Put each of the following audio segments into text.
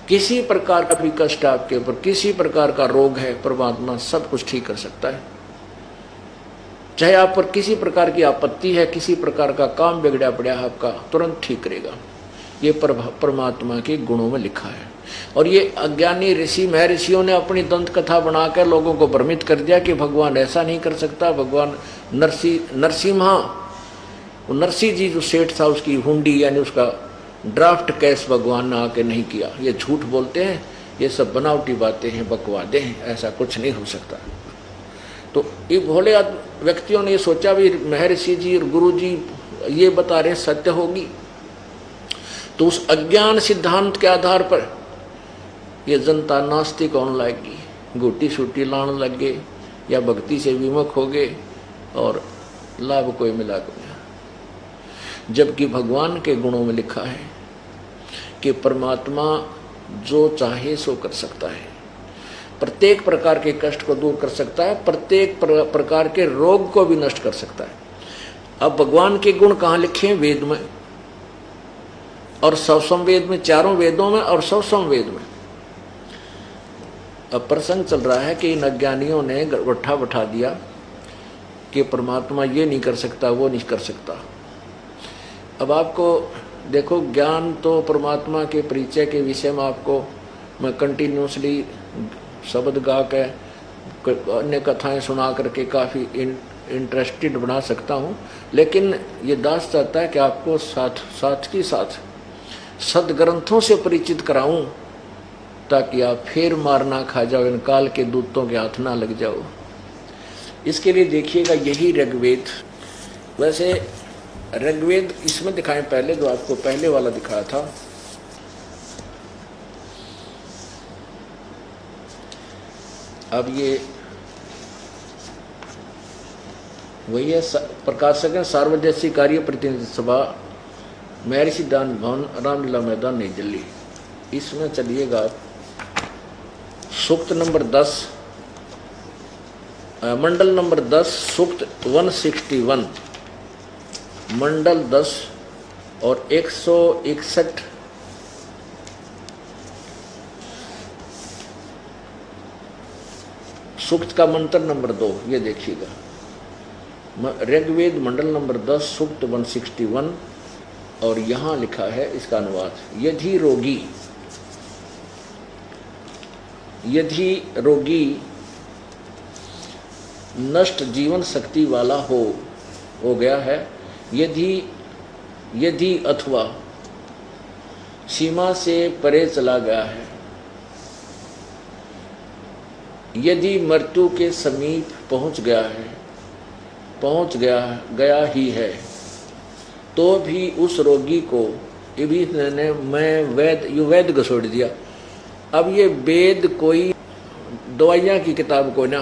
किसी प्रकार का भी कष्ट आपके ऊपर, किसी प्रकार का रोग है, परमात्मा सब कुछ ठीक कर सकता है। चाहे आप पर किसी प्रकार की आपत्ति है, किसी प्रकार का काम बिगड़ा पड़ा है आपका, तुरंत ठीक करेगा। ये परमात्मा के गुणों में लिखा है। और ये अज्ञानी ऋषि महर्षियों ने अपनी दंत कथा बनाकर लोगों को भ्रमित कर दिया कि भगवान ऐसा नहीं कर सकता। भगवान नरसिम्हा, नरसिंह जी जो सेठ था, उसकी हुंडी यानी उसका ड्राफ्ट कैश भगवान ने आके नहीं किया। ये झूठ बोलते हैं, ये सब बनावटी बातें हैं, बकवादे हैं, ऐसा कुछ नहीं हो सकता। तो ये भोले व्यक्तियों ने ये सोचा भी महर्षि जी और गुरु जी ये बता रहे सत्य होगी, तो उस अज्ञान सिद्धांत के आधार पर ये जनता नास्तिक होने लगेगी, गोटी सूटी लाने लग गए या भक्ति से विमुख हो गए और लाभ कोई मिला को। जबकि भगवान के गुणों में लिखा है कि परमात्मा जो चाहे सो कर सकता है, प्रत्येक प्रकार के कष्ट को दूर कर सकता है, प्रत्येक प्रकार के रोग को भी नष्ट कर सकता है। अब भगवान के गुण कहाँ लिखे हैं? वेद में और सवसम वेद में, चारों वेदों में और सवसम वेद में। अब प्रसंग चल रहा है कि इन अज्ञानियों ने गट्ठा बैठा दिया कि परमात्मा ये नहीं कर सकता, वो नहीं कर सकता। अब आपको देखो, ज्ञान तो परमात्मा के परिचय के विषय में आपको मैं कंटिन्यूसली शब्द गा के अन्य कथाएं सुना करके काफ़ी इंटरेस्टेड बना सकता हूँ, लेकिन ये दास चाहता है कि आपको साथ ही साथ सदग्रंथों से परिचित कराऊं, ताकि आप फिर मार ना खा जाओ, इन काल के दूतों के हाथ ना लग जाओ। इसके लिए देखिएगा यही ऋग्वेद, वैसे ऋग्वेद इसमें दिखाएं पहले, जो आपको पहले वाला दिखाया था। अब ये वही है, प्रकाशक है सार्वजनिक कार्य प्रतिनिधि सभा, महर्षि दान भवन, रामलीला मैदान, नई दिल्ली। इसमें चलिएगा सूक्त नंबर 10, मंडल नंबर 10, सूक्त 161, मंडल 10 और 161 सूक्त का मंत्र नंबर 2, ये देखिएगा। ऋग्वेद मंडल नंबर 10 सूक्त 161, और यहां लिखा है इसका अनुवाद, यदि रोगी नष्ट जीवन शक्ति वाला हो गया है, यदि अथवा सीमा से परे चला गया है, यदि मृत्यु के समीप पहुंच गया ही है, तो भी उस रोगी को, ये भी मैं वेद घसोड़ दिया। अब ये वेद कोई दवाइयाँ की किताब को ना,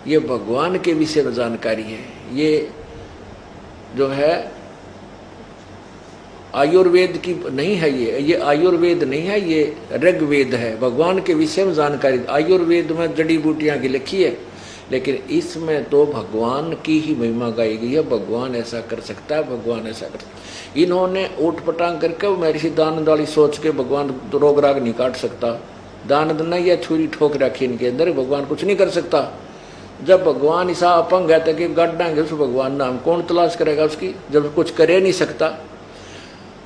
ये भगवान के विषय में जानकारी है। ये जो है आयुर्वेद की नहीं है, ये आयुर्वेद नहीं है, ये ऋग्वेद है, भगवान के विषय में जानकारी। आयुर्वेद में जड़ी बूटियाँ की लिखी है, लेकिन इसमें तो भगवान की ही महिमा गाई गई है। भगवान ऐसा कर सकता है, भगवान ऐसा कर सकता है। इन्होंने ऊट पटांग करके महर्षि दानंद वाली सोच के भगवान रोग राग नहीं काट सकता, दानंद ने यह छुरी ठोक रखी इनके अंदर, भगवान कुछ नहीं कर सकता। जब भगवान ऐसा अपंग है तो कि गाड़ांगे उस भगवान नाम कौन तलाश करेगा उसकी, जब कुछ करे नहीं सकता।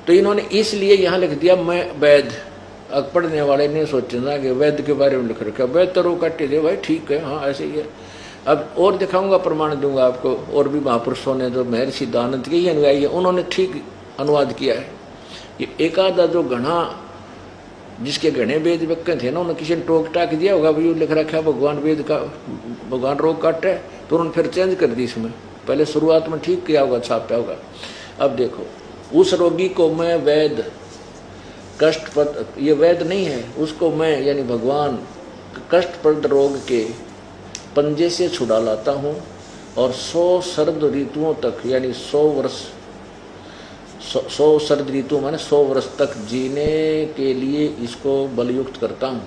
तो इन्होंने इसलिए यहाँ लिख दिया मैं वैद। अब पढ़ने वाले ने सोचना कि वैद के बारे में लिख रखा, वैद तो रोग काटे दे भाई, ठीक है, हाँ ऐसे ही है। अब और दिखाऊंगा, प्रमाण दूंगा आपको, और भी महापुरुषों ने जो महर्षि दानंद के ही अनुयायी है उन्होंने ठीक अनुवाद किया है। ये एक आधा जो घना जिसके घने वेद व्यक्ति थे ना, उन्होंने किसी ने टोक टाक दिया होगा, भाई लिख रखा है भगवान वेद का, भगवान रोग काटे, तो उन्होंने फिर चेंज कर दी इसमें। पहले शुरुआत में ठीक किया होगा, छापा होगा। अब देखो, उस रोगी को मैं वैद कष्टप्रद, ये वैद नहीं है, उसको मैं यानी भगवान कष्टप्रद रोग के पंजे से छुड़ा लाता हूँ, और 100 शरद ऋतुओं तक यानी 100 वर्ष, 100 शरद ऋतु माने 100 वर्ष तक जीने के लिए इसको बलयुक्त करता हूँ।